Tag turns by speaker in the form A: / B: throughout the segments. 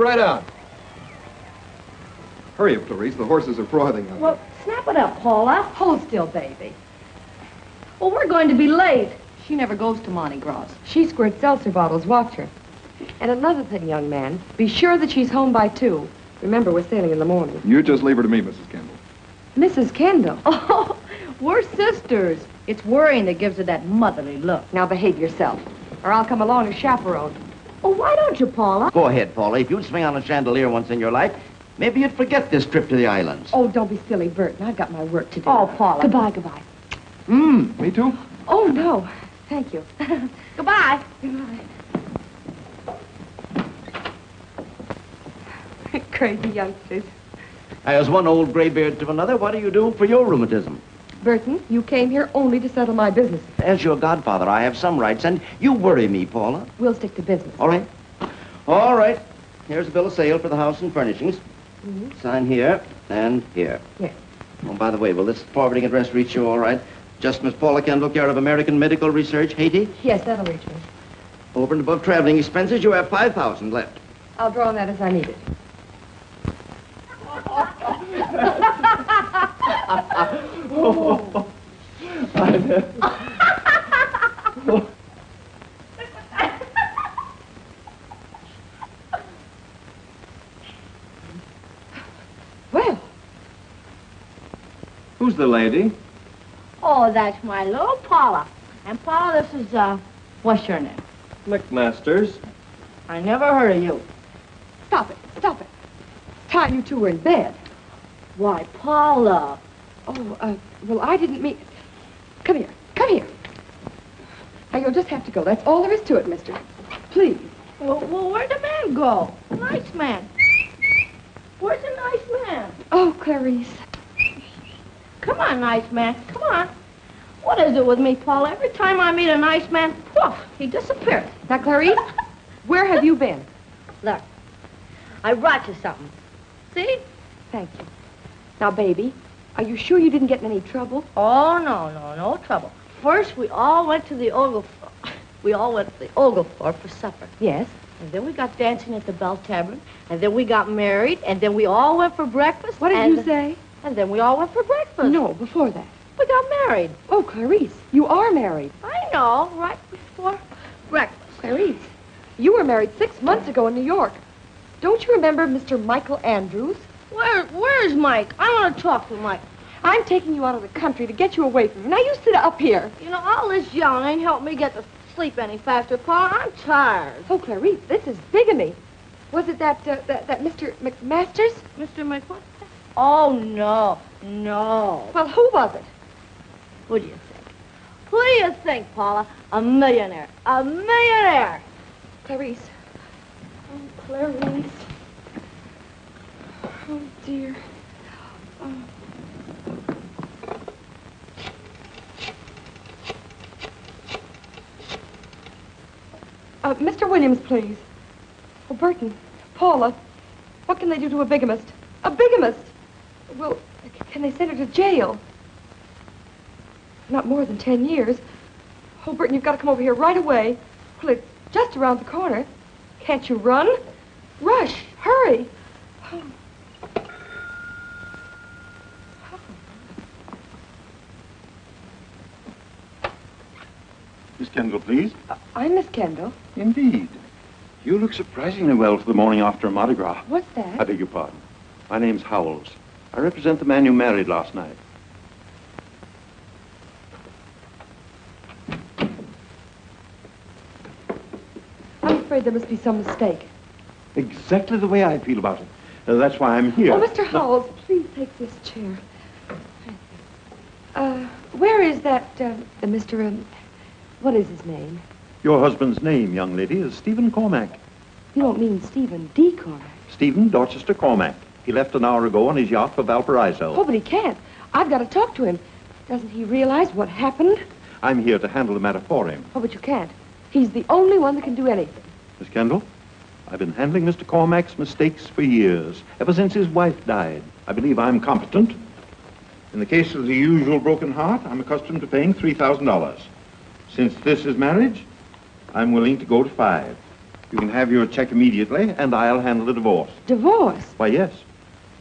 A: right out. Hurry up, Clarice. The horses are frothing out.
B: Well, snap it up, Paula. Hold still, baby. Well, we're going to be late. She never goes to Mardi Gras.
C: She squirts seltzer bottles. Watch her. And another thing, young man, be sure that she's home by 2. Remember, we're sailing in the morning.
A: You just leave her to me, Mrs. Kendall.
C: Mrs. Kendall.
B: Oh, we're sisters. It's worrying that gives her that motherly look.
C: Now behave yourself, or I'll come along as chaperone.
B: Oh, why don't you, Paula?
D: Go ahead, Paula. If you'd swing on a chandelier once in your life, maybe you'd forget this trip to the islands.
C: Oh, don't be silly, Burton. I've got my work to do.
B: Oh, Paula.
C: Goodbye, goodbye.
A: Me too?
C: Oh, no. Thank you.
B: Goodbye.
C: Goodbye. Crazy youngsters.
D: As one old graybeard to another, what do you do for your rheumatism?
C: Burton, you came here only to settle my business.
D: As your godfather, I have some rights, and you worry me, Paula.
C: We'll stick to business.
D: All right. All right. Here's a bill of sale for the house and furnishings. Sign here and here.
C: Yes.
D: Oh, by the way, will this forwarding address reach you all right? Just Miss Paula Kendall, care of American Medical Research, Haiti.
C: Yes, that'll reach me.
D: Over and above traveling expenses, you have $5,000 left.
C: I'll draw on that as I need it. Well.
A: Who's the lady?
B: Oh, that's my little Paula. And Paula, this is, what's your name?
A: McMasters.
B: I never heard of you.
C: Stop it. Stop it. Time you two were in bed.
B: Why, Paula.
C: Oh, well, I didn't mean... Come here. Come here. Now, you'll just have to go. That's all there is to it, mister. Please.
B: Well, where'd the man go? Nice man. Where's the nice man?
C: Oh, Clarice.
B: Come on, nice man. Come on. What is it with me, Paula? Every time I meet a nice man, poof, he disappears.
C: Now, Clarice, where have you been?
B: Look, I brought you something. See?
C: Thank you. Now, baby, are you sure you didn't get in any trouble?
B: Oh, no trouble. First, we all went to the Oglethorpe. We all went to the Oglethorpe for supper.
C: Yes.
B: And then we got dancing at the Bell Tavern. And then we got married. And then we all went for breakfast.
C: What did you say?
B: And then we all went for breakfast.
C: No, before that.
B: We got married.
C: Oh, Clarice, you are married.
B: I know, right before breakfast.
C: Clarice, you were married 6 months ago in New York. Don't you remember Mr. Michael Andrews?
B: Where's Mike? I want to talk to Mike.
C: I'm taking you out of the country to get you away from him. Now, you sit up here.
B: You know, all this yelling ain't helped me get to sleep any faster, Paula. I'm tired.
C: Oh, Clarice, this is bigamy. Was it that Mr. McMasters?
B: Mr. McWhat? Oh, no.
C: Well, who was it?
B: Who do you think? Who do you think, Paula? A millionaire. A millionaire!
C: Clarice. Oh, Clarice. Oh, dear. Mr. Williams, please. Oh, Burton. Paula. What can they do to a bigamist? A bigamist? Well, can they send her to jail? Not more than 10 years. Oh, Burton, you've got to come over here right away. Well, it's just around the corner. Can't you run? Rush. Hurry. Oh.
E: Miss Kendall, please.
C: I'm Miss Kendall.
E: Indeed. You look surprisingly well for the morning after a Mardi Gras.
C: What's that?
E: I beg your pardon. My name's Howells. I represent the man you married last night.
C: I'm afraid there must be some mistake.
E: Exactly the way I feel about it. That's why I'm here.
C: Oh, Mr. Howells, please take this chair. Where is that, Mr. What is his name?
E: Your husband's name, young lady, is Stephen Cormack.
C: You don't mean Stephen D. Cormack?
E: Stephen Dorchester Cormack. He left an hour ago on his yacht for Valparaiso.
C: Oh, but he can't. I've got to talk to him. Doesn't he realize what happened?
E: I'm here to handle the matter for him.
C: Oh, but you can't. He's the only one that can do anything.
E: Miss Kendall, I've been handling Mr. Cormack's mistakes for years, ever since his wife died. I believe I'm competent. In the case of the usual broken heart, I'm accustomed to paying $3,000. Since this is marriage, I'm willing to go to $5,000. You can have your check immediately, and I'll handle the divorce.
C: Divorce?
E: Why, yes.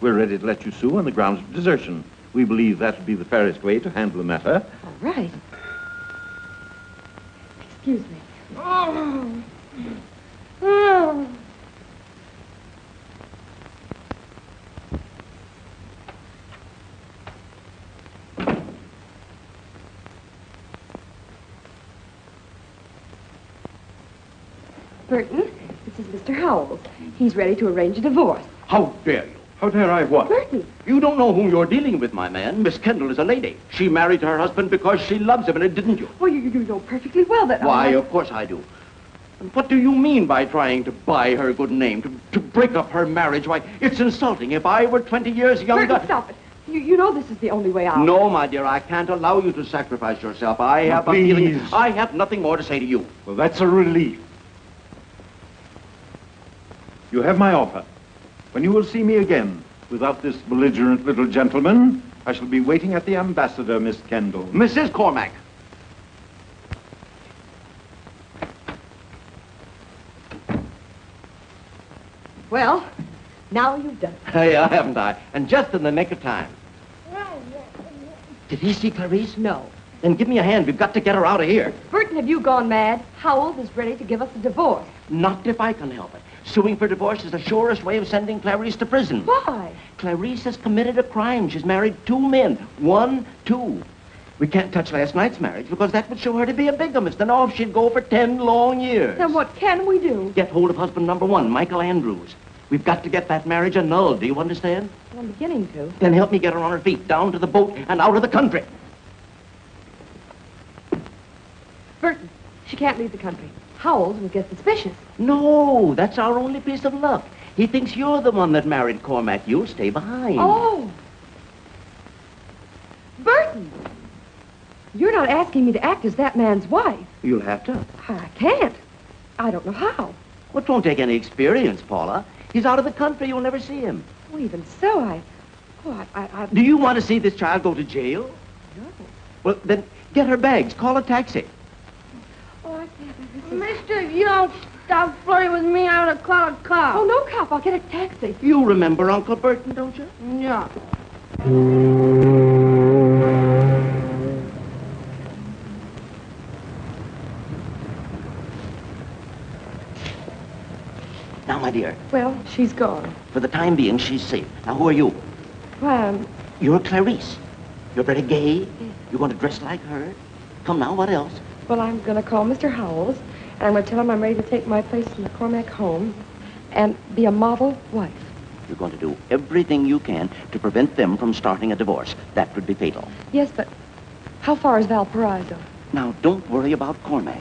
E: We're ready to let you sue on the grounds of desertion. We believe that would be the fairest way to handle the matter.
C: All right. Excuse me.
B: Oh. Oh.
C: Burton, this is Mr. Howells. He's ready to arrange a divorce.
D: How dare you?
E: How dare I what?
C: Burton!
D: You don't know whom you're dealing with, my man. Miss Kendall is a lady. She married her husband because she loves him, and didn't you?
C: Oh, you know perfectly well that...
D: Why, of course I do. And what do you mean by trying to buy her good name, to break up her marriage? Why, it's insulting. If I were 20 years younger...
C: Burton, stop it. You know this is the only way out.
D: No, my dear, I can't allow you to sacrifice yourself. I have a feeling... I have nothing more to say to you.
E: Well, that's a relief. You have my offer. When you will see me again, without this belligerent little gentleman, I shall be waiting at the ambassador, Miss Kendall.
D: Mrs. Cormack.
C: Well, now you've done it.
D: Yeah, haven't I? And just in the nick of time. Did he see Clarice?
C: No.
D: Then give me a hand. We've got to get her out of here.
C: Burton, have you gone mad? Howells is ready to give us a divorce.
D: Not if I can help it. Suing for divorce is the surest way of sending Clarice to prison.
C: Why?
D: Clarice has committed a crime. She's married 2 men. 1, 2. We can't touch last night's marriage because that would show her to be a bigamist, and off she'd go for 10 long years.
C: Then what can we do?
D: Get hold of husband number 1, Michael Andrews. We've got to get that marriage annulled. Do you understand?
C: Well, I'm beginning to.
D: Then help me get her on her feet, down to the boat and out of the country.
C: Burton, she can't leave the country. Howells will get suspicious.
D: No, that's our only piece of luck. He thinks you're the one that married Cormac. You'll stay behind.
C: Oh! Burton! You're not asking me to act as that man's wife.
D: You'll have to.
C: I can't. I don't know how.
D: Well, it won't take any experience, Paula. He's out of the country. You'll never see him.
C: Well, even so, I...
D: Do you want to see this child go to jail?
C: No.
D: Well, then get her bags. Call a taxi.
C: Oh, I can't.
B: Mister, if you don't stop flirting with me, I'm gonna call a cop.
C: Oh, no, cop. I'll get a taxi.
D: You remember Uncle Burton, don't you?
B: Yeah.
D: Now, my dear,
C: Well, she's gone.
D: for the time being, she's safe. Now, who are you?
C: Well,
D: You're Clarice. You're very gay. You want to dress like her? Come now, what else?
C: I'm going to call Mr. Howells, and I'm going to tell him I'm ready to take my place in the Cormac home and be a model wife.
D: You're going to do everything you can to prevent them from starting a divorce. That would be fatal.
C: Yes, but how far is Valparaiso?
D: Now, don't worry about Cormac.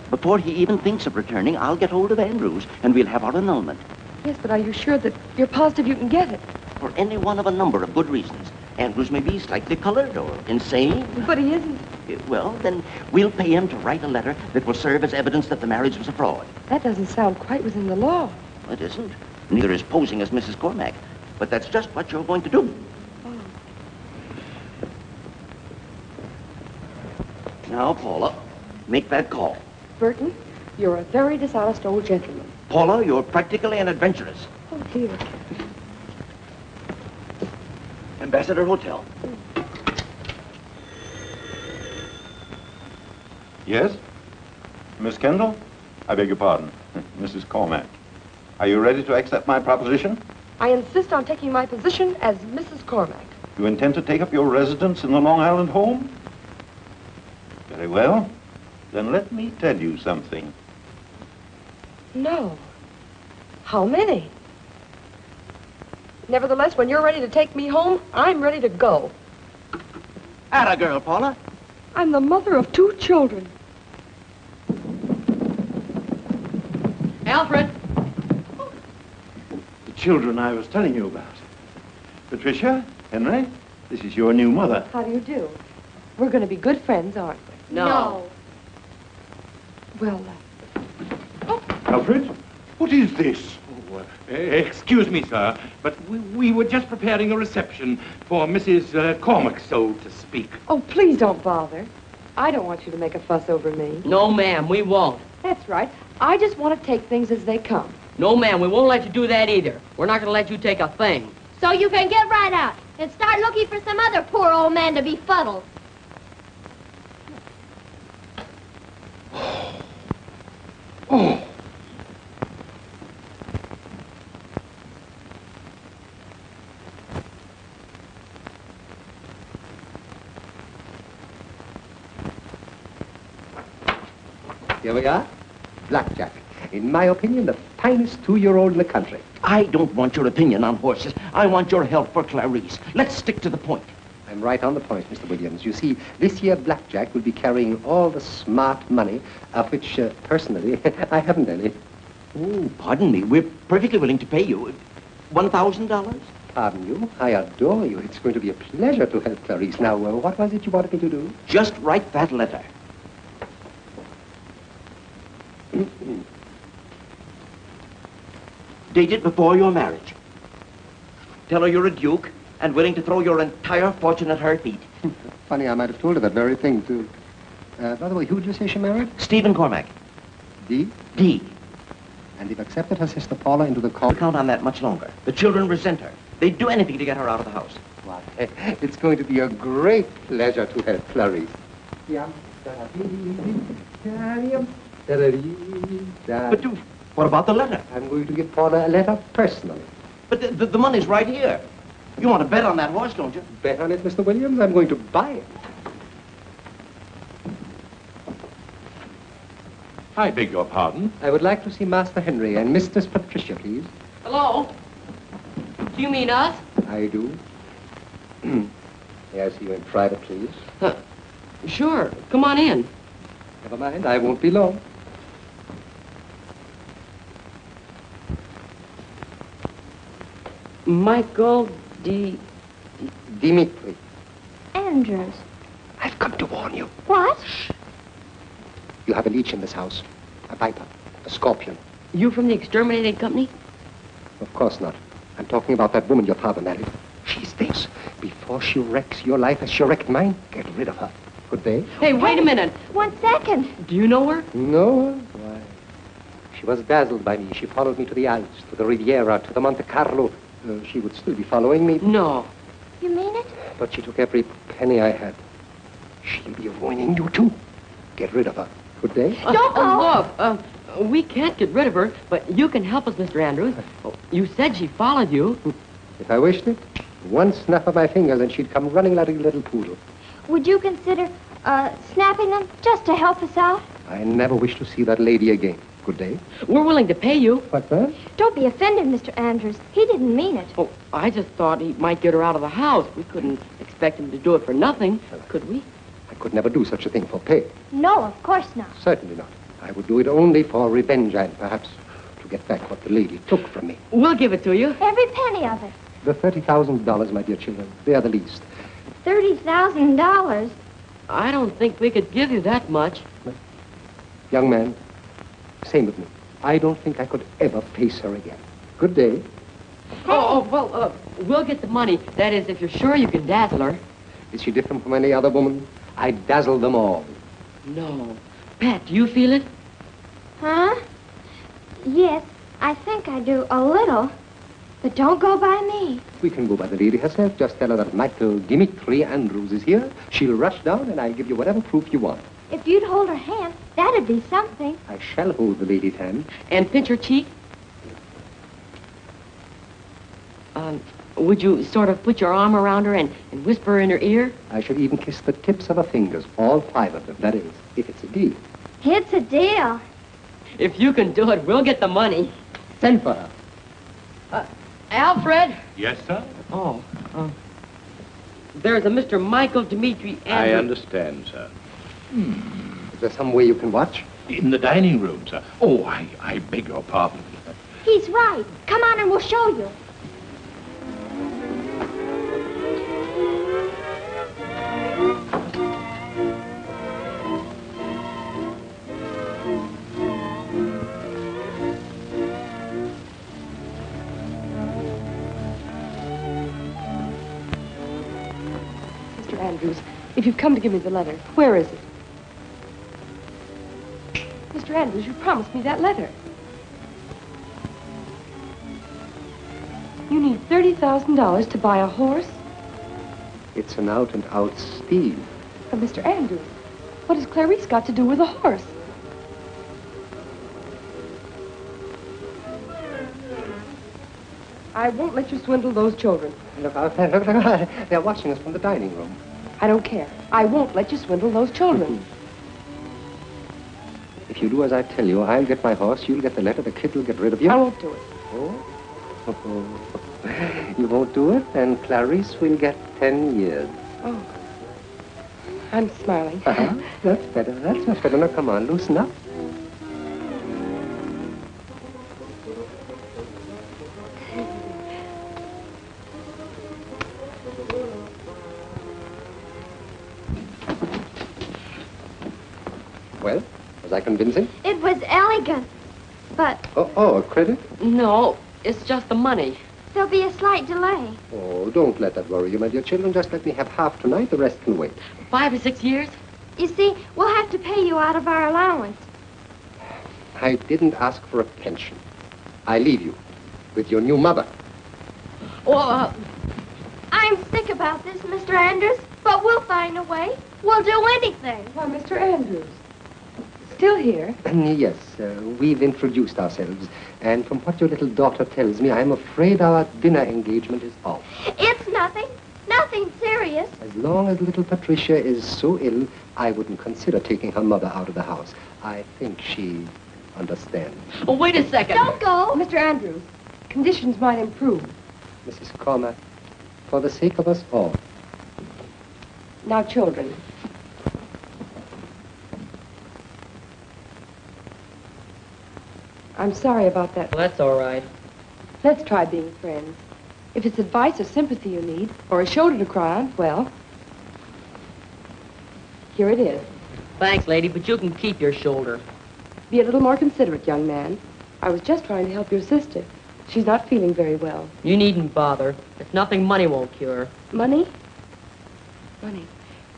D: Before he even thinks of returning, I'll get hold of Andrews, and we'll have our annulment.
C: Yes, but are you sure that you're positive you can get it?
D: For any one of a number of good reasons. Andrews may be slightly colored or insane.
C: But he isn't.
D: Well, then we'll pay him to write a letter that will serve as evidence that the marriage was a fraud.
C: That doesn't sound quite within the law.
D: It isn't. Neither is posing as Mrs. Cormac. But that's just what you're going to do.
C: Oh.
D: Now, Paula, make that call.
C: Burton, you're a very dishonest old gentleman.
D: Paula, you're practically an adventuress.
C: Oh, dear.
D: Ambassador Hotel.
E: Yes? Miss Kendall? I beg your pardon. Mrs. Cormac. Are you ready to accept my proposition?
C: I insist on taking my position as Mrs. Cormac.
E: You intend to take up your residence in the Long Island home? Very well. Then let me tell you something.
C: No. How many? Nevertheless, when you're ready to take me home, I'm ready to go.
D: Atta girl, Paula.
C: I'm the mother of 2 children. Alfred!
E: The children I was telling you about. Patricia, Henry, this is your new mother.
C: How do you do? We're going to be good friends, aren't we?
B: No.
C: Well,
E: Alfred, what is this?
F: Excuse me, sir, but we were just preparing a reception for Mrs. Cormac, so to speak.
C: oh, please don't bother. I don't want you to make a fuss over me.
G: No, ma'am, we won't.
C: That's right. I just want to take things as they come.
G: No, ma'am, we won't let you do that either. We're not going to let you take a thing.
B: So you can get right out and start looking for some other poor old man to befuddle.
H: Oh. Here we are. Blackjack. In my opinion, the finest 2-year-old in the country.
D: I don't want your opinion on horses. I want your help for Clarice. Let's stick to the point.
H: I'm right on the point, Mr. Williams. You see, this year Blackjack will be carrying all the smart money, of which, personally, I haven't any.
D: Oh, pardon me. We're perfectly willing to pay you. $1,000?
H: Pardon you. I adore you. It's going to be a pleasure to help Clarice. Now, what was it you wanted me to do?
D: Just write that letter. Date it before your marriage. Tell her you're a duke and willing to throw your entire fortune at her feet.
H: Funny, I might have told her that very thing, too. By the way, who did you say she married?
D: Stephen Cormack.
H: Dee?
D: D.
H: And they've accepted her sister Paula into the
D: Don't
H: call.
D: count on that much longer. The children resent her. They'd do anything to get her out of the house.
H: Why, it's going to be a great pleasure to help Clarice.
D: But what about the letter?
H: I'm going to give Paula a letter personally.
D: But the money's right here. You want to bet on that horse, don't you?
H: Bet on it, Mr. Williams? I'm going to buy it.
F: I beg your pardon.
H: I would like to see Master Henry and Mistress Patricia, please.
G: Hello? Do you mean us?
H: I do. May I see you in private, please?
G: Sure. Come on in.
H: Never mind, I won't be long.
G: Michael
H: Dimitri,
B: Andrews.
H: I've come to warn you.
B: What?
H: You have a leech in this house. A viper. A scorpion.
G: You from the exterminating company?
H: Of course not. I'm talking about that woman your father married. She's this. Before she wrecks your life as she wrecked mine, get rid of her. Good day.
G: Hey, wait a minute.
B: 1 second.
G: Do you know her?
H: No. Why? She was dazzled by me. She followed me to the Alps, to the Riviera, to the Monte Carlo. She would still be following me.
G: No.
B: You mean it?
H: But she took every penny I had. She'll be ruining you, too. Get rid of her. Good day.
B: Don't go.
G: Look, we can't get rid of her, but you can help us, Mr. Andrews. You said she followed you.
H: If I wished it, one snap of my fingers and she'd come running like a little poodle.
B: Would you consider, snapping them just to help us out?
H: I never wish to see that lady again. Good day.
G: We're willing to pay you.
H: What's that?
B: Don't be offended, Mr. Andrews. He didn't mean it.
G: Oh, I just thought he might get her out of the house. We couldn't expect him to do it for nothing, could we?
H: I could never do such a thing for pay.
B: No, of course not.
H: Certainly not. I would do it only for revenge and perhaps to get back what the lady took from me.
G: We'll give it to you.
B: Every penny of it.
H: The $30,000, my dear children, they are the least.
B: $30,000.
G: I don't think we could give you that much.
H: Young man, same with me. I don't think I could ever face her again. Good day.
G: We'll get the money. That is, if you're sure you can dazzle her.
H: Is she different from any other woman? I dazzle them all.
G: No. Pat, do you feel it?
B: Huh? Yes, I think I do a little. But don't go by me.
H: We can go by the lady herself. Just tell her that Michael Dimitri Andrews is here. She'll rush down and I'll give you whatever proof you want.
B: If you'd hold her hand, that'd be something.
H: I shall hold the lady's hand.
G: And pinch her cheek? Would you sort of put your arm around her and whisper in her ear?
H: I shall even kiss the tips of her fingers, all 5 of them. That is, if it's a deal.
B: It's a deal.
G: If you can do it, we'll get the money.
H: Send for her.
G: Alfred?
F: Yes, sir?
G: Oh, there's a Mr. Michael Dimitri Andrews.
E: I understand, sir.
H: Is there some way you can watch?
F: In the dining room, sir. Oh, I beg your pardon.
B: He's right. Come on and we'll show you.
C: Mr. Andrews, if you've come to give me the letter, where is it? Mr. Andrews, you promised me that letter. You need $30,000 to buy a horse?
H: It's an out-and-out steal.
C: But Mr. Andrews, what has Clarice got to do with a horse? I won't let you swindle those children.
H: Look, they're watching us from the dining room.
C: I don't care. I won't let you swindle those children.
H: If you do as I tell you, I'll get my horse, you'll get the letter, the kid will get rid of you.
C: I won't do it.
H: Oh? You won't do it, and Clarice will get 10 years.
C: Oh. I'm smiling.
H: That's better. That's much better. Now, come on, loosen up. Well, was I convincing?
B: It was elegant, but
H: Oh, a credit?
G: No, it's just the money.
B: there'll be a slight delay.
H: Oh, don't let that worry you, my dear children. Just let me have half tonight. The rest can wait.
G: 5 or 6 years?
B: You see, we'll have to pay you out of our allowance.
H: I didn't ask for a pension. I leave you with your new mother.
G: Well,
B: I'm sick about this, Mr. Andrews, but we'll find a way. We'll do anything.
C: Why, Mr. Andrews. Still here?
H: Yes, we've introduced ourselves. And from what your little daughter tells me, I'm afraid our dinner engagement is off.
B: It's nothing. Nothing serious.
H: As long as little Patricia is so ill, I wouldn't consider taking her mother out of the house. I think she understands.
G: oh, wait a second.
B: Don't go.
C: Mr. Andrews, conditions might improve.
H: Mrs. Cormack, for the sake of us all.
C: Now, children. I'm sorry about that.
G: Well, that's all right.
C: Let's try being friends. If it's advice or sympathy you need, or a shoulder to cry on, well, here it is.
G: Thanks, lady, but you can keep your shoulder.
C: Be a little more considerate, young man. I was just trying to help your sister. She's not feeling very well.
G: You needn't bother. It's nothing money won't cure.
C: Money? Money.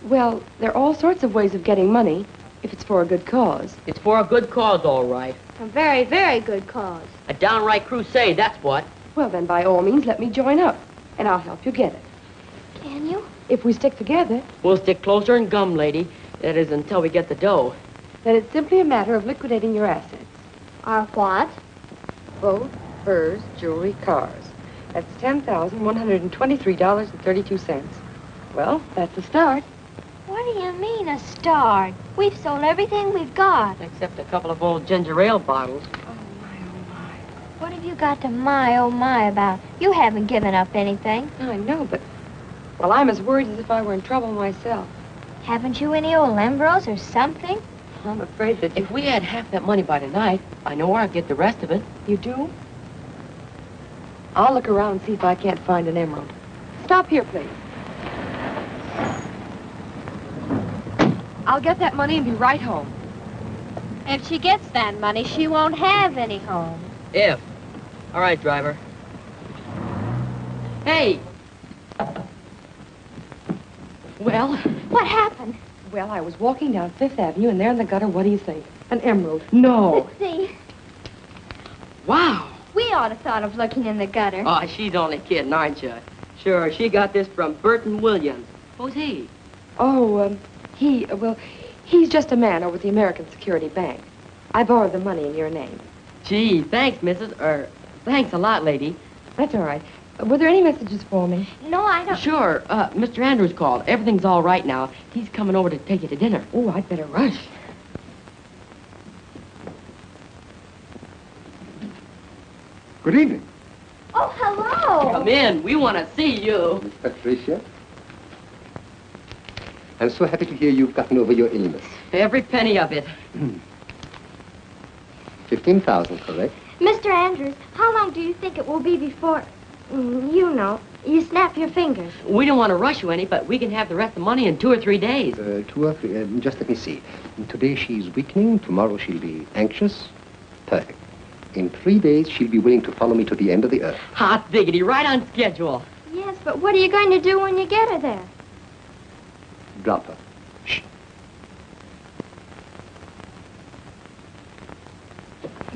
C: Well, there are all sorts of ways of getting money, if it's for a good cause.
G: It's for a good cause, all right.
B: A very, very good cause.
G: A downright crusade, that's what.
C: Well, then, by all means, let me join up, and I'll help you get it.
B: Can you?
C: If we stick together,
G: We'll stick closer and gum, lady. That is, until we get the dough.
C: then it's simply a matter of liquidating your assets.
B: Our what?
C: Boat, furs, jewelry, cars. That's $10,123.32. Well, that's a start.
B: What do you mean, a start? We've sold everything we've got.
G: Except a couple of old ginger ale bottles.
B: What have you got to oh my about? You haven't given up anything.
C: I know, but, well, I'm as worried as if I were in trouble myself.
B: Haven't you any old embros or something?
C: I'm afraid that
G: If we had half that money by tonight, I know where I'd get the rest of it.
C: you do. I'll look around and see if I can't find an emerald. Stop here, please. I'll get that money and be right home.
B: If she gets that money, she won't have any home.
G: If. All right, driver. Hey! Well?
B: What happened?
C: Well, I was walking down Fifth Avenue, and there in the gutter, what do you think? An emerald.
G: No.
B: Let's see.
G: Wow.
B: We ought to thought of looking in the gutter.
G: Oh, she's only kidding, aren't you? Sure, she got this from Burton Williams. Who's he?
C: Oh, he's just a man over at the American Security Bank. I borrowed the money in your name.
G: Gee, thanks, thanks a lot, lady.
C: That's all right. Were there any messages for me?
B: No, I don't.
G: Sure, Mr. Andrews called. Everything's all right now. He's coming over to take you to dinner.
C: Oh, I'd better rush.
A: Good evening.
B: Oh, hello.
G: Come in. We want to see you.
H: Miss Patricia, I'm so happy to hear you've gotten over your illness.
G: Every penny of it.
H: 15,000, correct?
B: Mr. Andrews, how long do you think it will be before, you know, you snap your fingers?
G: We don't want to rush you any, but we can have the rest of the money in 2 or 3 days.
H: 2 or 3, just let me see. Today she's weakening, tomorrow she'll be anxious. Perfect. In 3 days, she'll be willing to follow me to the end of the earth.
G: Hot diggity, right on schedule.
B: Yes, but what are you going to do when you get her there?
H: Drop her. Shh.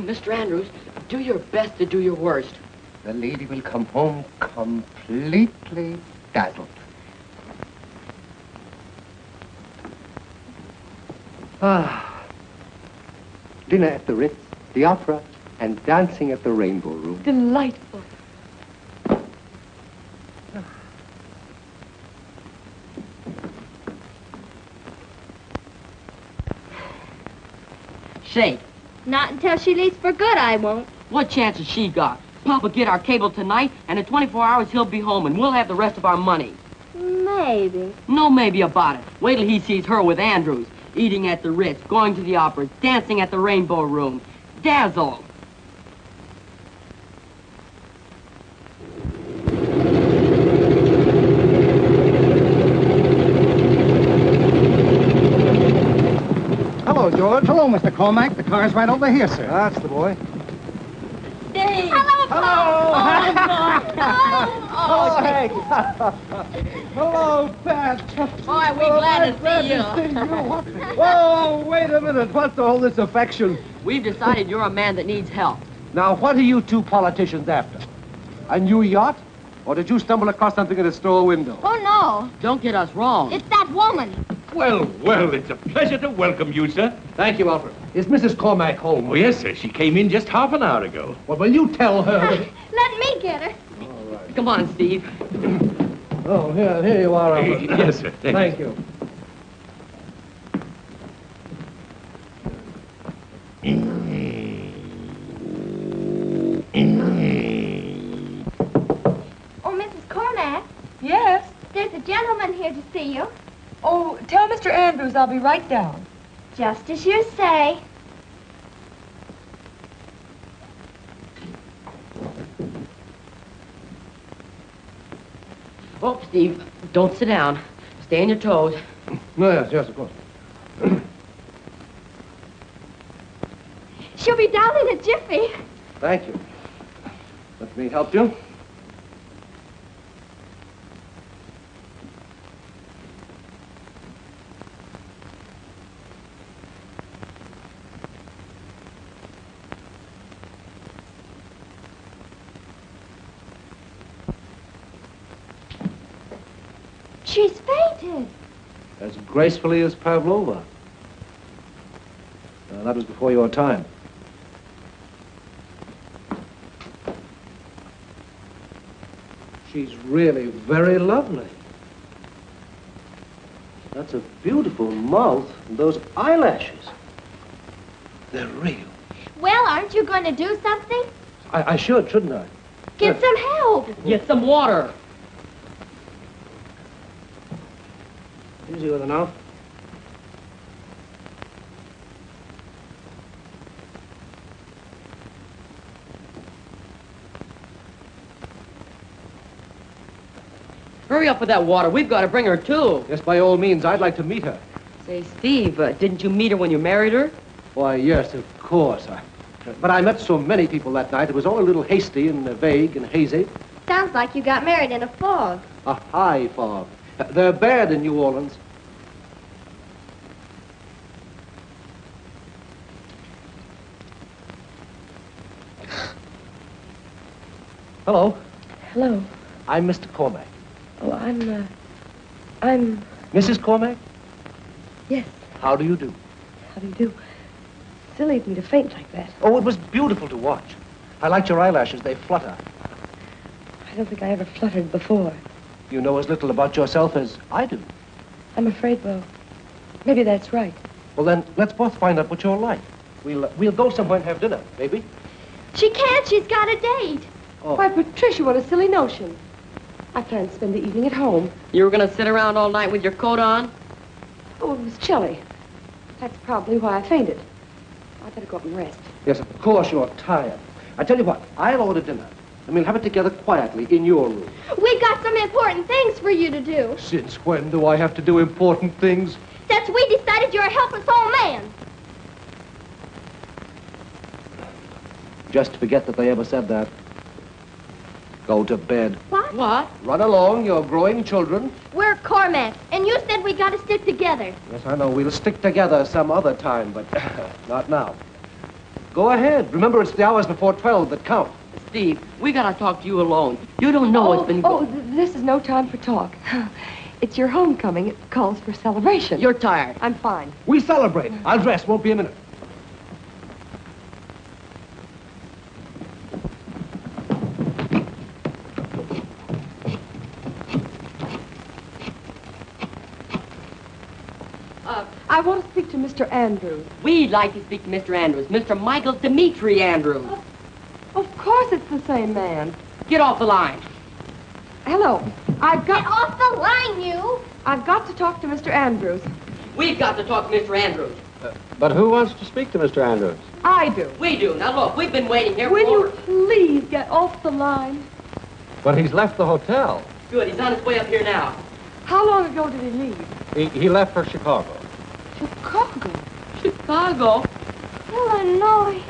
G: Mr. Andrews, do your best to do your worst.
H: The lady will come home completely dazzled. Dinner at the Ritz, the opera, and dancing at the Rainbow Room.
C: Delightful.
G: Say,
B: Not until she leaves for good, I won't.
G: what chance has she got? Papa get our cable tonight, and in 24 hours he'll be home, and we'll have the rest of our money.
B: Maybe.
G: No maybe about it. Wait till he sees her with Andrews, eating at the Ritz, going to the opera, dancing at the Rainbow Room. Dazzle.
A: Hello, George. Hello, Mr. Cormac. The car's right over here, sir. That's the boy.
B: Dave. Hello,
A: Oh, Hank. Hello, Pat.
G: Boy, we glad to see you.
I: Whoa, wait a minute. What's all this affection?
G: We've decided you're a man that needs help.
I: Now, what are you two politicians after? A new yacht? Or did you stumble across something in a store window?
B: Oh, no.
G: Don't get us wrong.
B: It's that woman.
F: Well, well, it's a pleasure to welcome you, sir.
I: Thank you, Alfred. Is Mrs. Cormac home?
F: Oh, yes, sir. She came in just half an hour ago.
I: Well, will you tell her that...
B: Let me get her.
G: Come on, Steve.
I: Oh, here you are, Alfred.
F: Yes, sir.
I: Thank you.
B: Oh, Mrs. Cormac,
C: Yes?
B: there's a gentleman here to see you.
C: Oh, tell Mr. Andrews I'll be right down.
B: Just as you say.
G: Oh, Steve, don't sit down. Stay on your toes.
I: No, yes, of course.
B: She'll be down in a jiffy.
I: Thank you. Let me help you.
B: She's fainted.
I: As gracefully as Pavlova. That was before your time. She's really very lovely. That's a beautiful mouth and those eyelashes. They're real.
B: Well, aren't you going to do something?
I: I should, shouldn't I?
B: Get some help.
G: Get some water.
I: Easy with her now.
G: Hurry up with that water. We've got to bring her, too.
I: Yes, by all means, I'd like to meet her.
G: Say, Steve, didn't you meet her when you married her?
I: Why, yes, of course. But I met so many people that night, it was all a little hasty and vague and hazy.
B: Sounds like you got married in a fog.
I: A high fog. They're bad in New Orleans. Hello.
C: Hello.
I: I'm Mr. Cormac.
C: Oh, I'm...
I: Mrs. Cormac?
C: Yes.
I: How do you do?
C: How do you do? Silly of me to faint like that.
I: Oh, it was beautiful to watch. I liked your eyelashes. They flutter.
C: I don't think I ever fluttered before.
I: You know as little about yourself as I do.
C: I'm afraid, well, maybe that's right.
I: Well, then, let's both find out what you're like. We'll go somewhere and have dinner, maybe.
B: She can't. She's got a date.
I: Oh.
C: Why, Patricia, what a silly notion. I planned to spend the evening at home.
G: You were going to sit around all night with your coat on?
C: Oh, it was chilly. That's probably why I fainted. I'd better go up and rest.
I: Yes, of course you're tired. I tell you what, I'll order dinner, and we'll have it together quietly in your room.
B: We got some important things for you to do.
I: Since when do I have to do important things?
B: Since we decided you're a helpless old man.
I: Just forget that they ever said that. Go to bed.
B: What?
G: What?
I: Run along, you're growing children.
B: We're Cormac, and you said we got to stick together.
I: Yes, I know. We'll stick together some other time, but not now. Go ahead. Remember, it's the hours before 12 that count.
G: Steve, we gotta talk to you alone. You don't know what's been going.
C: This is no time for talk. It's your homecoming. It calls for celebration.
G: You're tired.
C: I'm fine.
I: We celebrate. I'll dress. Won't be a minute.
C: I want to speak to Mr. Andrews.
G: We'd like to speak to Mr. Andrews, Mr. Michael Dimitri Andrews.
C: Of course it's the same man.
G: Get off the line.
C: Hello.
B: Get off the line, you!
C: I've got to talk to Mr. Andrews.
G: We've got to talk to Mr. Andrews.
J: But who wants to speak to Mr. Andrews?
C: I do.
G: We do. Now look, we've been waiting here
C: Will
G: for...
C: you please get off the line?
J: But he's left the hotel.
G: Good, he's on his way up here now.
C: How long ago did he leave?
J: He left for Chicago.
C: Chicago.
G: Chicago?
B: Illinois.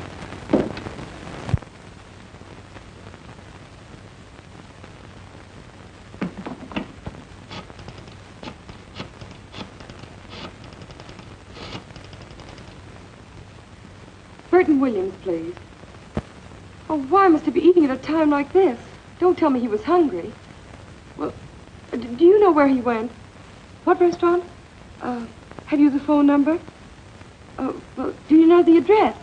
C: Burton Williams, please. Oh, why must he be eating at a time like this? Don't tell me he was hungry. Well, do you know where he went? What restaurant? Have you the phone number? Oh, well, do you know the address?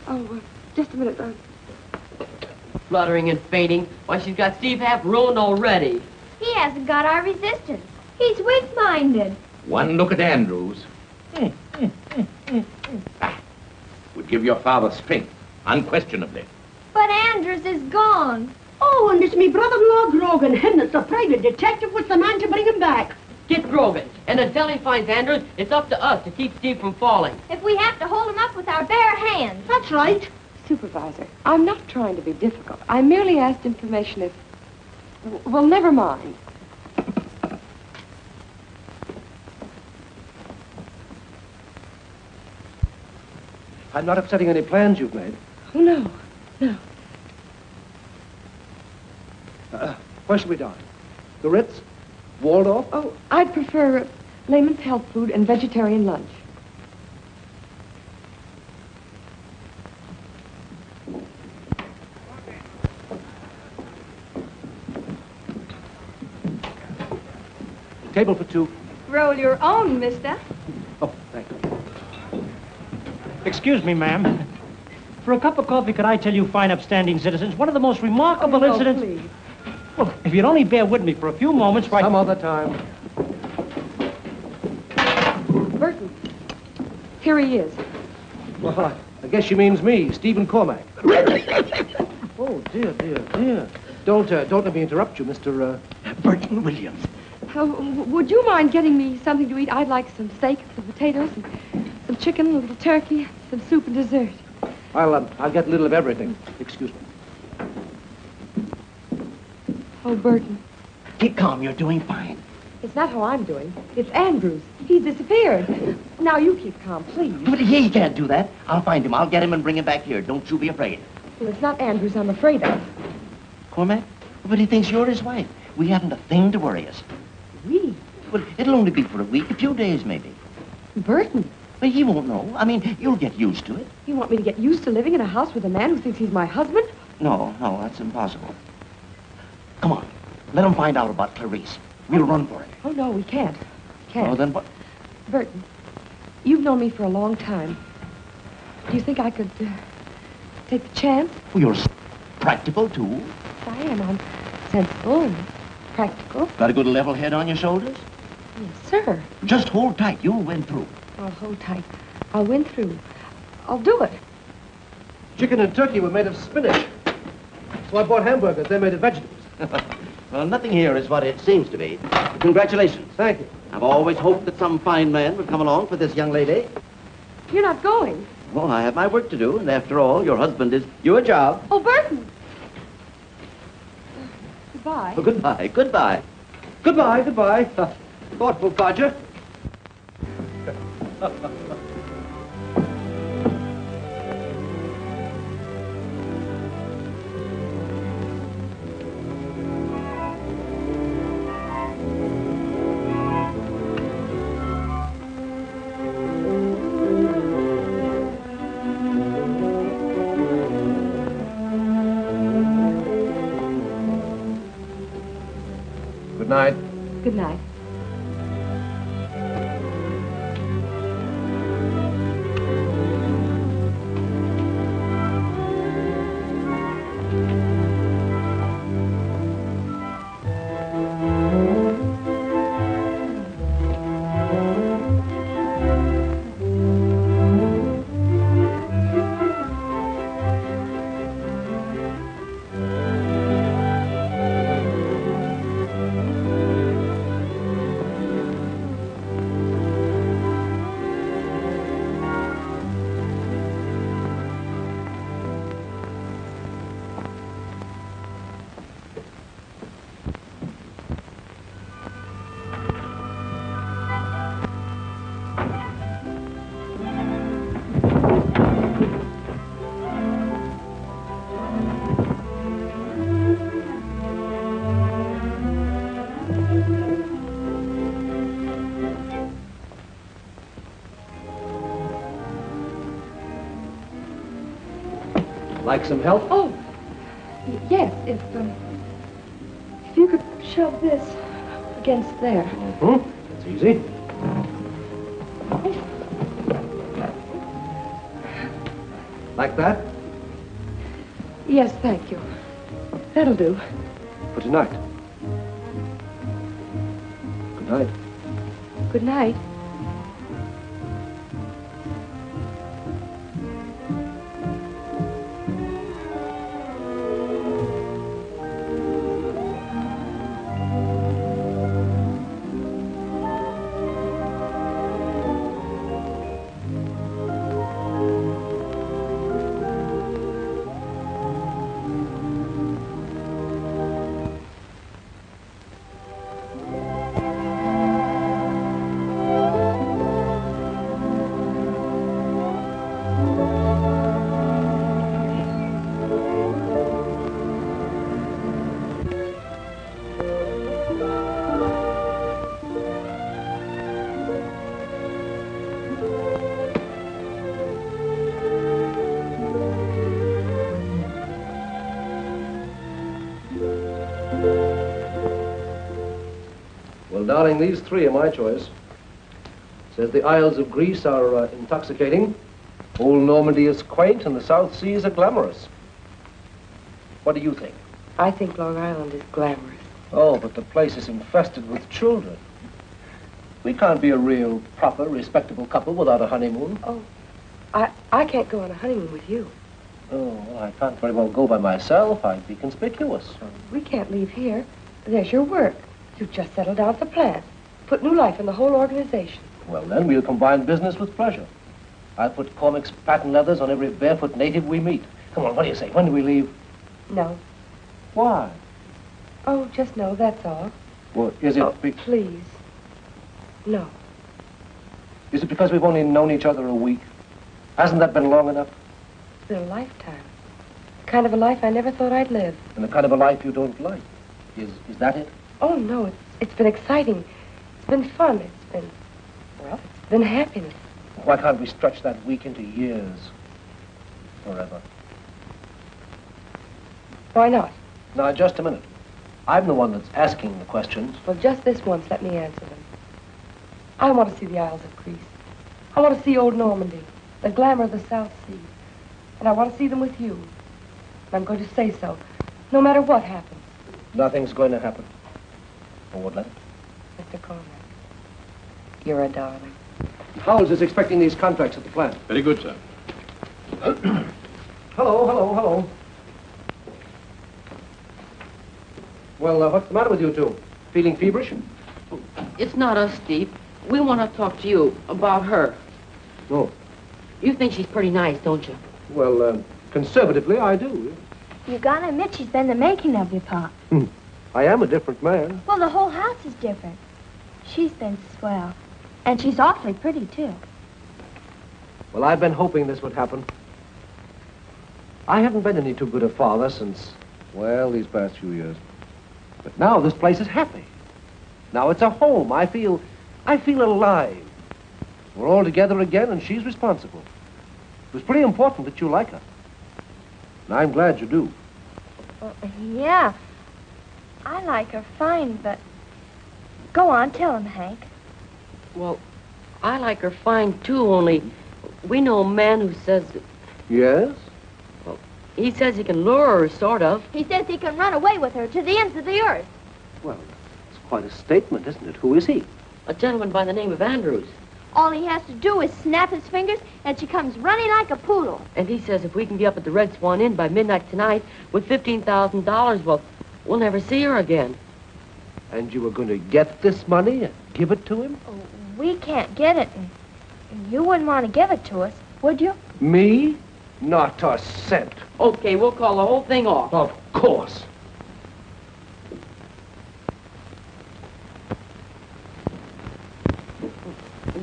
C: Oh, just a minute.
G: Fluttering and fainting. Why, she's got Steve half ruined already.
B: He hasn't got our resistance. He's weak-minded.
F: One look at Andrews. Would give your father strength, unquestionably.
B: But Andrews is gone.
K: Oh, and it's me brother-in-law Grogan, him that's a private detective with the man to bring him back.
G: Get Grogan. And until he finds Andrews, it's up to us to keep Steve from falling.
B: If we have to hold him up with our bare hands.
K: That's right.
C: Supervisor, I'm not trying to be difficult. I merely asked information if... Well, never mind.
I: I'm not upsetting any plans you've made.
C: Oh, no. No.
I: Where should we dine? The Ritz? Waldorf?
C: Oh, I'd prefer layman's health food and vegetarian lunch.
I: Table for two.
B: Roll your own, mister.
I: Oh, thank you.
L: Excuse me, ma'am. For a cup of coffee, could I tell you fine, upstanding citizens, one of the most remarkable incidents...
C: Please.
L: Well, if you'd only bear with me for a few moments, why...
I: Some other time.
C: Burton. Here he is.
I: Well, I guess she means me, Stephen Cormack. Oh, dear, dear, dear. Don't let me interrupt you, Mr.
D: Burton Williams.
C: Would you mind getting me something to eat? I'd like some steak, some potatoes, some chicken, a little turkey, some soup and dessert.
I: I'll get a little of everything. Excuse me.
C: Oh, Burton.
D: Keep calm, you're doing fine.
C: It's not how I'm doing. It's Andrews. He's disappeared. Now you keep calm, please.
D: But he can't do that. I'll find him. I'll get him and bring him back here. Don't you be afraid.
C: Well, it's not Andrews I'm afraid of.
D: Cormac? But he thinks you're his wife. We haven't a thing to worry us.
C: We?
D: Well, it'll only be for a week, a few days, maybe.
C: Burton.
D: But he won't know. I mean, you'll get used to it.
C: You want me to get used to living in a house with a man who thinks he's my husband?
D: No, that's impossible. Come on. Let him find out about Clarice. We'll run for it.
C: Oh, no, we can't. Can't.
D: Oh, then what?
C: Burton, you've known me for a long time. Do you think I could take the chance?
D: Well, you're practical, too.
C: I am. I'm sensible and practical.
D: Got a good level head on your shoulders?
C: Yes, sir.
D: Just hold tight. You'll win through.
C: I'll hold tight. I'll win through. I'll do it.
I: Chicken and turkey were made of spinach. So I bought hamburgers. They're made of vegetables.
D: Well, nothing here is what it seems to be. Congratulations.
I: Thank you.
D: I've always hoped that some fine man would come along for this young lady.
C: You're not going.
D: Well, I have my work to do, and after all, your husband is your job.
C: Oh, Burton. Goodbye.
D: Oh, goodbye. Goodbye.
I: Goodbye, goodbye. Thoughtful codger. Good night.
C: Good night.
I: Like some help?
C: Oh, yes, if you could shove this against there.
I: Mm-hmm. That's easy. Like that?
C: Yes, thank you. That'll do.
I: For tonight. Good night.
C: Good night.
I: Well, darling, these three are my choice. Says the Isles of Greece are intoxicating, old Normandy is quaint, and the South Seas are glamorous. What do you think?
C: I think Long Island is glamorous.
I: Oh, but the place is infested with children. We can't be a real, proper, respectable couple without a honeymoon.
C: Oh, I can't go on a honeymoon with you.
I: Oh, well, I can't very well go by myself. I'd be conspicuous.
C: We can't leave here. There's your work. You've just settled down at the plant. Put new life in the whole organization.
I: Well, then, we'll combine business with pleasure. I'll put Cormac's patent leathers on every barefoot native we meet. Come on, what do you say? When do we leave?
C: No.
I: Why?
C: Oh, just no, that's all.
I: Well, is it...
C: Please. No.
I: Is it because we've only known each other a week? Hasn't that been long enough?
C: It's been a lifetime. The kind of a life I never thought I'd live.
I: And the kind of a life you don't like. Is that it?
C: Oh, no, it's been exciting. It's been fun. It's been happiness.
I: Why can't we stretch that week into years? Forever.
C: Why not?
I: Now, just a minute. I'm the one that's asking the questions.
C: Well, just this once, let me answer them. I want to see the Isles of Greece. I want to see old Normandy, the glamour of the South Sea. And I want to see them with you. And I'm going to say so, no matter what happens.
I: Nothing's going to happen. Or would let it?
C: Mr. Cormac, you're a darling.
I: Howells is expecting these contracts at the plant.
F: Very good, sir.
I: Hello. Well, what's the matter with you two? Feeling feverish?
G: It's not us, Steve. We want to talk to you about her.
I: No.
G: You think she's pretty nice, don't you?
I: Well, conservatively, I do.
B: You gotta admit she's been the making of you, Pop.
I: I am a different man.
B: Well, the whole house is different. She's been swell. And she's awfully pretty, too.
I: Well, I've been hoping this would happen. I haven't been any too good a father since, well, these past few years. But now this place is happy. Now it's a home. I feel alive. We're all together again, and she's responsible. It was pretty important that you like her. And I'm glad you do.
B: Yeah. I like her fine, but Go on, tell him, Hank.
G: Well, I like her fine, too, only we know a man who says...
I: Yes?
G: Well, he says he can lure her, sort of.
B: He says he can run away with her to the ends of the earth.
I: Well, it's quite a statement, isn't it? Who is he?
G: A gentleman by the name of Andrews.
B: All he has to do is snap his fingers, and she comes running like a poodle.
G: And he says if we can be up at the Red Swan Inn by midnight tonight with $15,000, well, we'll never see her again.
I: And you were going to get this money and give it to him?
B: Oh, we can't get it, and you wouldn't want to give it to us, would you?
I: Me? Not a cent.
G: Okay, we'll call the whole thing off.
I: Of course.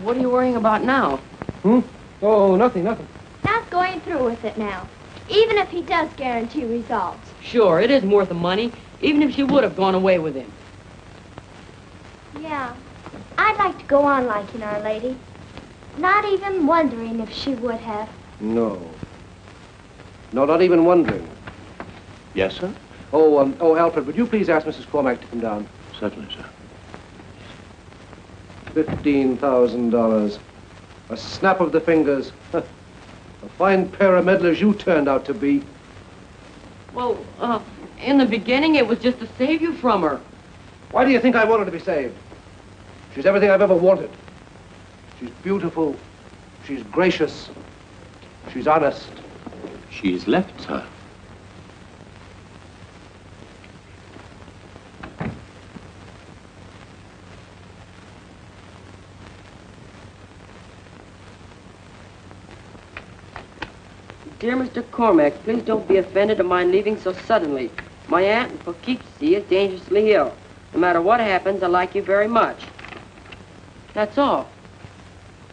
G: What are you worrying about now?
I: Oh, nothing.
B: Not going through with it now, even if he does guarantee results.
G: Sure, it isn't worth the money, even if she would have gone away with him.
B: Yeah, I'd like to go on liking Our Lady, not even wondering if she would have.
I: No. No, not even wondering.
E: Yes, sir?
I: Oh, Alfred, would you please ask Mrs. Cormack to come down?
E: Certainly, sir.
I: $15,000. A snap of the fingers. A fine pair of meddlers you turned out to be.
G: Well, in the beginning, it was just to save you from her.
I: Why do you think I wanted to be saved? She's everything I've ever wanted. She's beautiful. She's gracious. She's honest.
E: She's left, sir.
G: Dear Mr. Cormack, please don't be offended at my leaving so suddenly. My aunt in Poughkeepsie is dangerously ill. No matter what happens, I like you very much. That's all.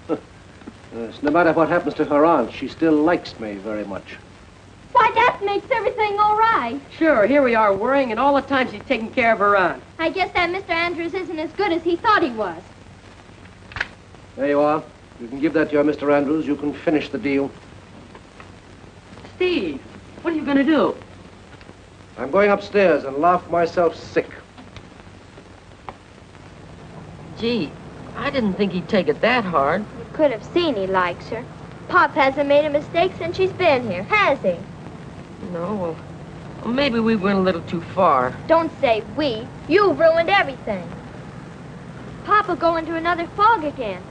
I: Yes, no matter what happens to her aunt, she still likes me very much.
B: Why, that makes everything all right.
G: Sure, here we are worrying, and all the time she's taking care of her aunt.
B: I guess that Mr. Andrews isn't as good as he thought he was.
I: There you are. You can give that to your Mr. Andrews. You can finish the deal.
G: Steve, what are you going to do?
I: I'm going upstairs and laugh myself sick.
G: Gee, I didn't think he'd take it that hard.
B: You could have seen he likes her. Pop hasn't made a mistake since she's been here, has he?
G: No, well, maybe we went a little too far.
B: Don't say we. You've ruined everything. Pop will go into another fog again.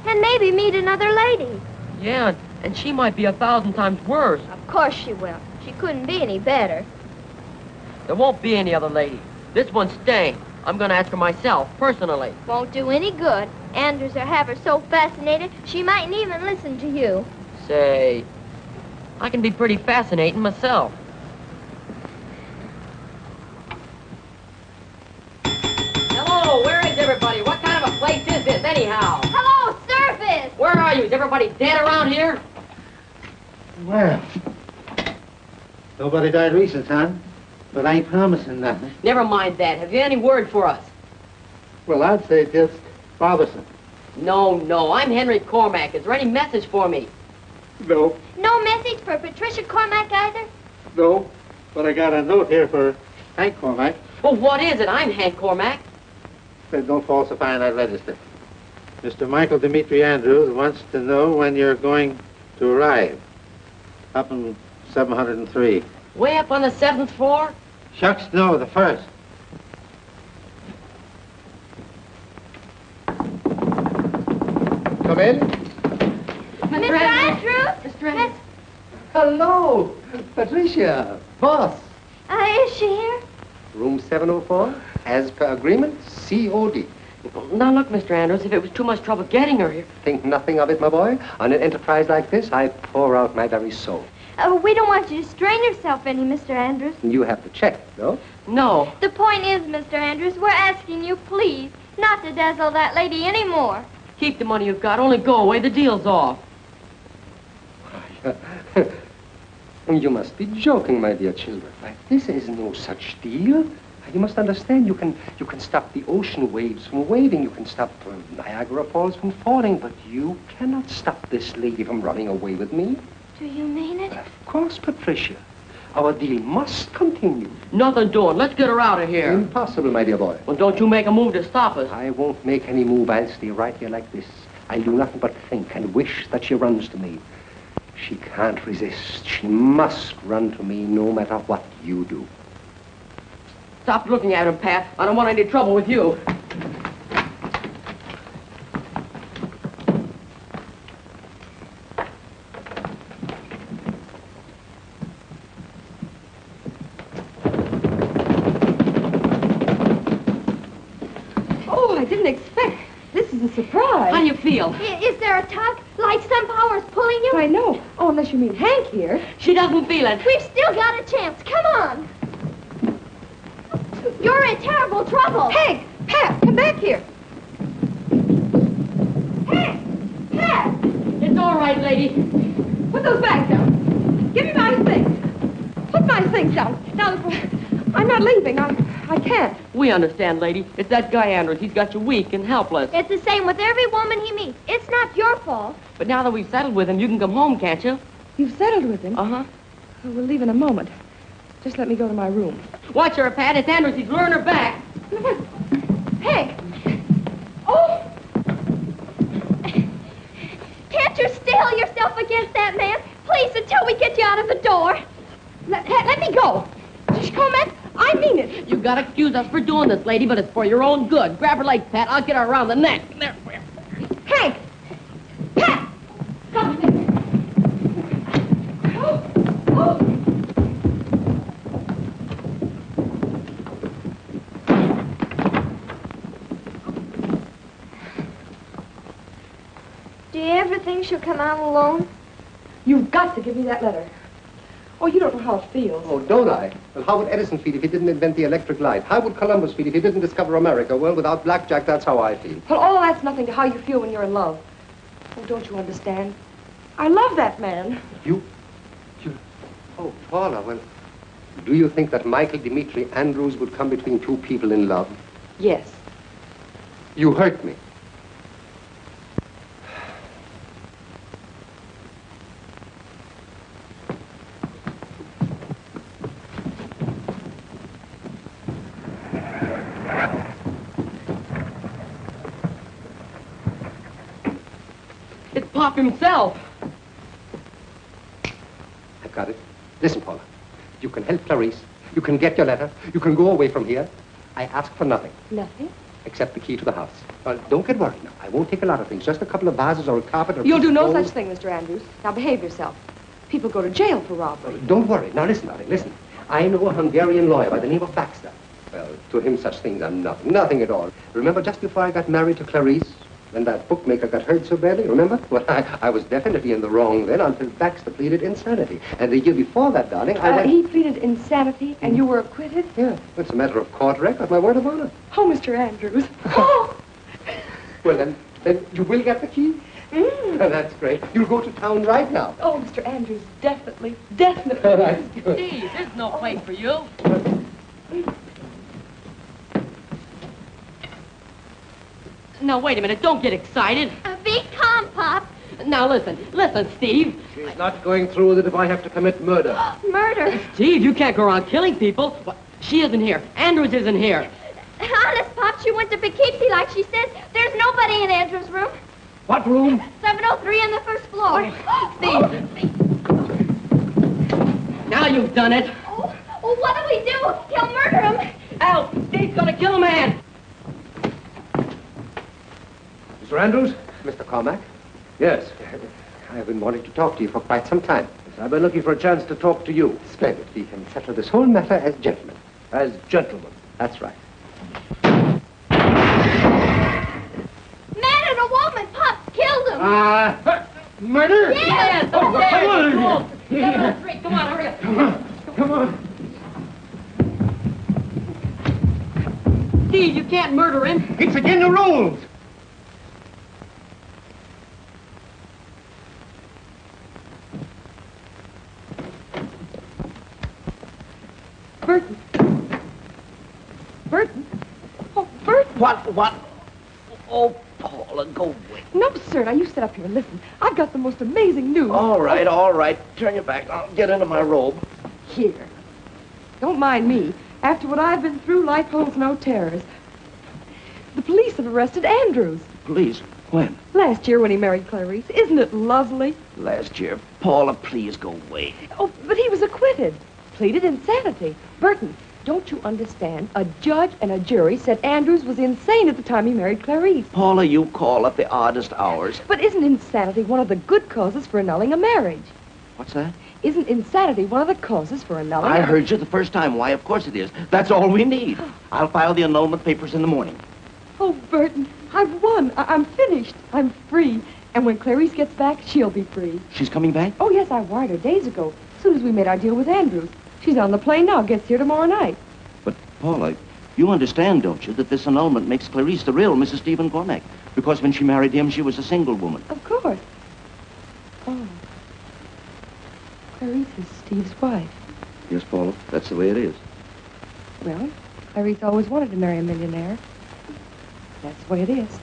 B: And maybe meet another lady.
G: Yeah, and she might be 1,000 times worse.
B: Of course she will. She couldn't be any better.
G: There won't be any other lady. This one's staying. I'm going to ask her myself, personally.
B: Won't do any good. Andrews will have her so fascinated, she mightn't even listen to you.
G: Say, I can be pretty fascinating myself. Hello, where is everybody? What kind of a place is this, anyhow?
B: Hello, Surface!
G: Where are you? Is everybody dead around here?
A: Well, nobody died recent, son. But I ain't promising nothing.
G: Never mind that. Have you any word for us?
A: Well, I'd say just bothersome.
G: No, I'm Henry Cormack. Is there any message for me?
A: No.
B: No message for Patricia Cormack either?
A: No. But I got a note here for Hank Cormack.
G: Well, what is it? I'm Hank Cormack.
A: Said don't falsify that register. Mr. Michael Dimitri Andrews wants to know when you're going to arrive. Up in 703.
G: Way up on the 7th floor?
A: Shucks, no, the first.
I: Come in.
B: Mr. Andrews?
G: Mr. Andrews?
H: Hello, Patricia, boss.
B: Is she here?
H: Room 704, as per agreement, COD.
G: Now, look, Mr. Andrews, if it was too much trouble getting her here...
H: Think nothing of it, my boy. On an enterprise like this, I pour out my very soul.
B: We don't want you to strain yourself any, Mr. Andrews.
H: You have to check, no?
G: No.
B: The point is, Mr. Andrews, we're asking you, please, not to dazzle that lady anymore.
G: Keep the money you've got. Only go away. The deal's off.
H: You must be joking, my dear children. This is no such deal. You must understand, you can stop the ocean waves from waving. You can stop Niagara Falls from falling, but you cannot stop this lady from running away with me.
B: Do you mean it?
H: Of course, Patricia. Our deal must continue.
G: Nothing doing. Let's get her out of here.
H: Impossible, my dear boy.
G: Well, don't you make a move to stop us.
H: I won't make any move. I'll stay right here like this. I'll do nothing but think and wish that she runs to me. She can't resist. She must run to me no matter what you do.
G: Stop looking at him, Pat. I don't want any trouble with you.
C: Oh, I didn't expect. This is a surprise.
G: How do you feel?
B: Is there a tug? Like some power's pulling you?
C: I know. Oh, unless you mean Hank here.
G: She doesn't feel it.
B: We've still got a chance. Come on. You're in terrible trouble.
C: Hank! Pat, come back here.
B: Hank! Pat!
G: It's all right, lady.
C: Put those bags down. Give me my things. Put my things down. Now, I'm not leaving. I can't.
G: We understand, lady. It's that guy Andrews. He's got you weak and helpless.
B: It's the same with every woman he meets. It's not your fault.
G: But now that we've settled with him, you can come home, can't you?
C: You've settled with him?
G: Uh-huh.
C: Oh, we'll leave in a moment. Just let me go to my room.
G: Watch her, Pat. It's Andrews. He's luring her back.
C: Hank! Oh!
B: Can't you steel yourself against that man? Please, until we get you out of the door.
C: Let me go. Cormac, I mean it.
G: You gotta excuse us for doing this, lady, but it's for your own good. Grab her leg, Pat. I'll get her around the neck. There.
C: Hank! Pat! Come here.
B: Do you ever think she'll come out alone?
C: You've got to give me that letter. Oh, you don't know how it feels.
H: Oh, don't I? Well, how would Edison feel if he didn't invent the electric light? How would Columbus feel if he didn't discover America? Well, without blackjack, that's how I feel.
C: Well, all that's nothing to how you feel when you're in love. Oh, don't you understand? I love that man.
H: You... Oh, Paula, well, do you think that Michael Dimitri Andrews would come between two people in love?
C: Yes.
H: You hurt me.
G: It's Pop himself.
H: I've got it. Listen, Paula. You can help Clarice. You can get your letter. You can go away from here. I ask for nothing.
C: Nothing?
H: Except the key to the house. Well, don't get worried now. I won't take a lot of things. Just a couple of vases or a carpet or...
C: You'll do no
H: gold.
C: such thing, Mr. Andrews. Now behave yourself. People go to jail for robbery.
H: Don't worry. Now listen, darling, listen. I know a Hungarian lawyer by the name of Baxter. Well, to him such things are nothing. Nothing at all. Remember just before I got married to Clarice? When that bookmaker got hurt so badly, remember? Well, I was definitely in the wrong then until Baxter pleaded insanity. And the year before that, darling, I went...
C: He pleaded insanity and you were acquitted?
H: Yeah, it's a matter of court record, my word of honor.
C: Oh, Mr. Andrews. Oh!
H: Well, then you will get the key?
C: Mm.
H: That's great. You'll go to town right now.
C: Oh, Mr. Andrews, definitely, definitely.
H: That's good.
G: Steve, there's no place for you. Now, wait a minute. Don't get excited.
B: Be calm, Pop.
G: Now, listen, Steve.
I: She's not going through with it if I have to commit murder.
B: Murder.
G: Steve, you can't go around killing people. She isn't here. Andrews isn't here.
B: Honest, Pop, she went to Poughkeepsie like she says. There's nobody in Andrew's room.
I: What room?
B: 703 on the first floor.
G: Steve. Now you've done it.
B: Oh, what do we do? He'll murder him.
G: Al, Steve's gonna kill a man.
I: Mr. Andrews?
H: Mr. Cormac,
I: Yes.
H: I've been wanting to talk to you for quite some time.
I: I've been looking for a chance to talk to you.
H: Splendid. We can settle this whole matter as gentlemen.
I: As gentlemen.
H: That's right.
B: Man and a woman. Pop killed him.
F: Murder?
B: Yes.
F: Oh, come on.
G: 703. Come on, hurry up.
F: Come on.
G: Steve, you can't murder him.
F: It's against the rules.
C: Burton. Burton? Oh, Burton.
D: What? Oh, Paula, go away.
C: No, sir. Now, you sit up here and listen. I've got the most amazing news.
D: All right. Turn your back. I'll get into my robe.
C: Here. Don't mind me. After what I've been through, life holds no terrors. The police have arrested Andrews.
D: Police? When?
C: Last year when he married Clarice. Isn't it lovely?
D: Last year. Paula, please go away.
C: Oh, but he was acquitted. Pleaded insanity. Burton, don't you understand? A judge and a jury said Andrews was insane at the time he married Clarice.
D: Paula, you call at the oddest hours.
C: But isn't insanity one of the good causes for annulling a marriage?
D: What's that?
C: Isn't insanity one of the causes for annulling
D: I heard you the first time. Why, of course it is. That's all we need. I'll file the annulment papers in the morning.
C: Oh, Burton, I've won. I'm finished. I'm free. And when Clarice gets back, she'll be free.
D: She's coming back?
C: Oh, yes, I wired her days ago, as soon as we made our deal with Andrews. She's on the plane now, gets here tomorrow night.
D: But, Paula, you understand, don't you, that this annulment makes Clarice the real Mrs. Stephen Cormack? Because when she married him, she was a single woman.
C: Of course. Oh. Clarice is Steve's wife.
D: Yes, Paula, that's the way it is.
C: Well, Clarice always wanted to marry a millionaire. That's the way it is.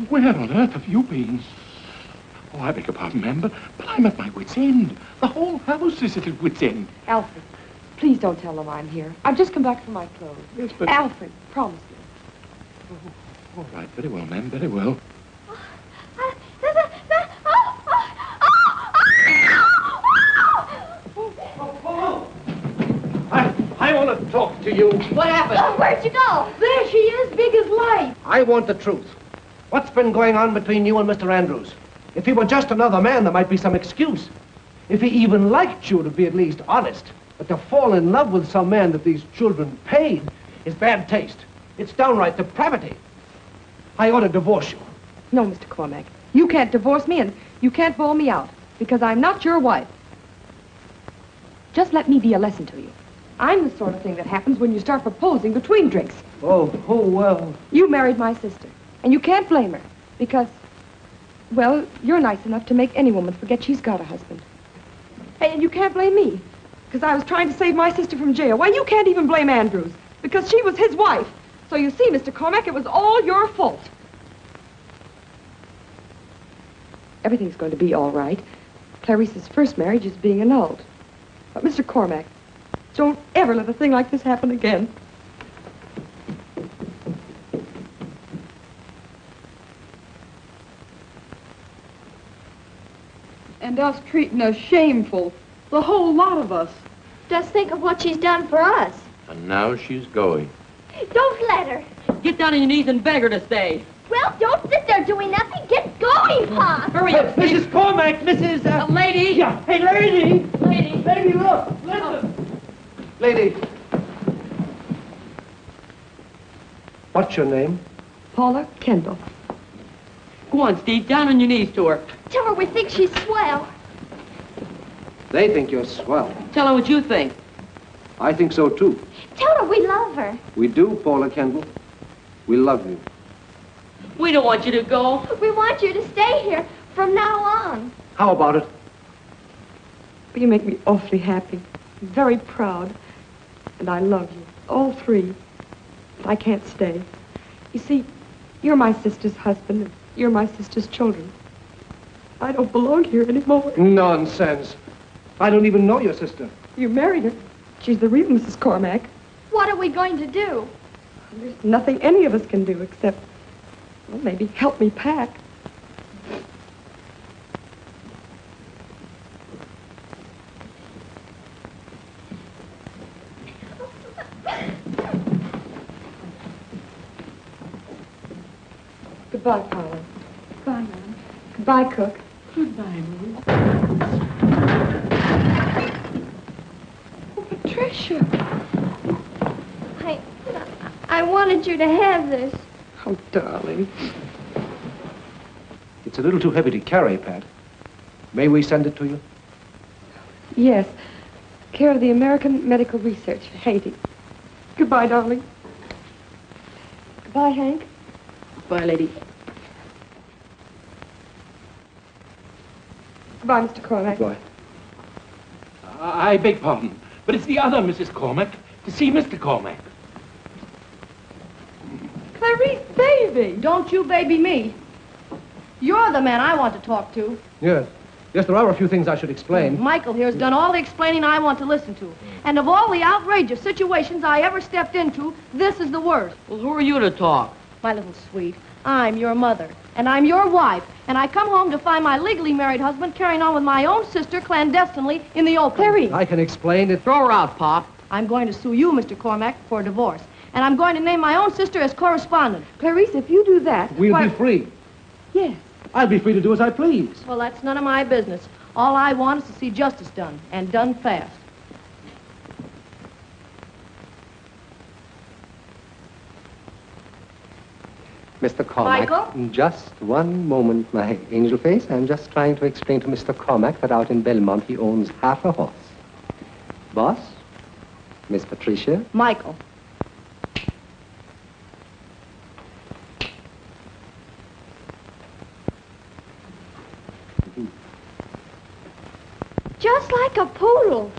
F: Where on earth have you been? Oh, I beg your pardon, ma'am, but I'm at my wit's end. The whole house is at its wit's end.
C: Alfred, please don't tell them I'm here. I've just come back for my clothes.
F: Yes, but...
C: Alfred, promise me.
F: Oh, all right, very well, ma'am, very well.
I: I want to talk to you.
B: What happened? Oh, where'd you go? There she is, big as life.
I: I want the truth. What's been going on between you and Mr. Andrews? If he were just another man, there might be some excuse. If he even liked you, to be at least honest. But to fall in love with some man that these children paid is bad taste. It's downright depravity. I ought to divorce you.
C: No, Mr. Cormack. You can't divorce me, and you can't bawl me out, because I'm not your wife. Just let me be a lesson to you. I'm the sort of thing that happens when you start proposing between drinks.
I: Oh, well.
C: You married my sister, and you can't blame her, because, well, you're nice enough to make any woman forget she's got a husband. And you can't blame me, because I was trying to save my sister from jail. Why, you can't even blame Andrews, because she was his wife. So you see, Mr. Cormack, it was all your fault. Everything's going to be all right. Clarice's first marriage is being annulled. But, Mr. Cormack, don't ever let a thing like this happen again.
K: And us treating us shameful. The whole lot of us.
B: Just think of what she's done for us.
F: And now she's going.
B: Don't let her.
G: Get down on your knees and beg her to stay.
B: Well, don't sit there doing nothing. Get going, Pa.
G: Hurry up,
I: Mrs. Cormack, Mrs.
G: lady.
I: Yeah, hey, lady.
G: Lady.
I: Lady, look, listen. Lady. What's your name?
C: Paula Kendall.
G: Go on, Steve. Down on your knees to her.
B: Tell her we think she's swell.
I: They think you're swell.
G: Tell her what you think.
I: I think so, too.
B: Tell her we love her.
I: We do, Paula Kendall. We love you.
G: We don't want you to go.
B: We want you to stay here from now on.
I: How about it?
C: You make me awfully happy, very proud. And I love you, all three. But I can't stay. You see, you're my sister's husband, and you're my sister's children. I don't belong here anymore.
I: Nonsense. I don't even know your sister.
C: You married her. She's the real Mrs. Cormack.
B: What are we going to do?
C: There's nothing any of us can do except, well, maybe help me pack. Goodbye, Paula.
K: Goodbye, Mom.
C: Goodbye, Cook.
K: Goodbye, Mom.
C: Oh, Patricia.
B: I wanted you to have this.
C: Oh, darling.
I: It's a little too heavy to carry, Pat. May we send it to you?
C: Yes. Care of the American Medical Research, Haiti. Goodbye, darling. Goodbye, Hank.
G: Bye, lady.
C: Goodbye, Mr. Cormac.
H: Goodbye.
F: I beg pardon, but it's the other Mrs. Cormac to see Mr. Cormac.
B: Clarice, baby! Don't you baby me. You're the man I want to talk to.
I: Yes. Yes, there are a few things I should explain.
B: Michael here's done all the explaining I want to listen to. And of all the outrageous situations I ever stepped into, this is the worst.
G: Well, who are you to talk?
B: My little sweet, I'm your mother, and I'm your wife, and I come home to find my legally married husband carrying on with my own sister clandestinely in the open.
C: Clarice.
I: I can explain it.
G: Throw her out, Pop.
B: I'm going to sue you, Mr. Cormac, for a divorce. And I'm going to name my own sister as correspondent.
C: Clarice, if you do that...
I: We'll
C: why-
I: be free.
C: Yes.
I: I'll be free to do as I please.
B: Well, that's none of my business. All I want is to see justice done, and done fast.
H: Mr. Cormac.
B: Michael?
H: Just one moment, my angel face. I'm just trying to explain to Mr. Cormac that out in Belmont he owns half a horse. Boss? Miss Patricia?
B: Michael. Just like a poodle.